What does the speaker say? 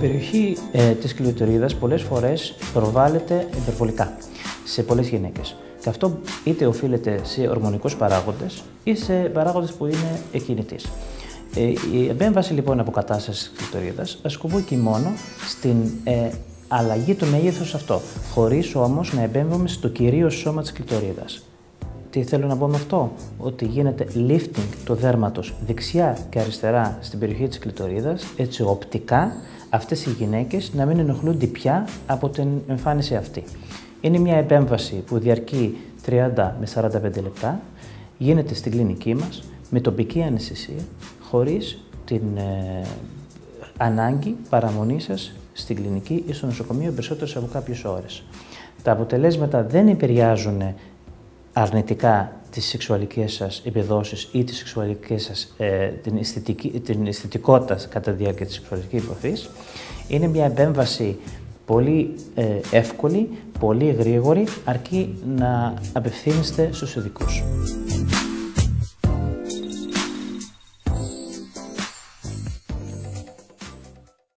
περιοχή της κλειτορίδας πολλές φορές προβάλλεται υπερβολικά σε πολλές γυναίκες. Και αυτό είτε οφείλεται σε ορμονικούς παράγοντες ή σε παράγοντες που είναι εκκινητής. Η επέμβαση λοιπόν αποκατάστασης της κλειτορίδας ασκουμπούει και μόνο στην αλλαγή του μέγεθος αυτό, χωρίς όμως να επέμβουμε στο κυρίως σώμα της κλειτορίδας. Τι θέλω να πω με αυτό? Ότι γίνεται lifting του δέρματος δεξιά και αριστερά στην περιοχή της κλειτορίδας, έτσι οπτικά αυτές οι γυναίκες να μην ενοχλούνται πια από την εμφάνιση αυτή. Είναι μια επέμβαση που διαρκεί 30 με 45 λεπτά, γίνεται στην κλινική μας με τοπική αναισθησία, χωρίς την ανάγκη παραμονής σας στην κλινική ή στο νοσοκομείο περισσότερες από κάποιες ώρες. Τα αποτελέσματα δεν επηρεάζουν αρνητικά τις σεξουαλικές σας επιδόσεις ή τις σεξουαλικές σας, την αισθητικότητα κατά τη διάρκεια της σεξουαλικής επαφής. Είναι μια επέμβαση πολύ εύκολη, πολύ γρήγορη, αρκεί να απευθύνεστε στους ειδικούς.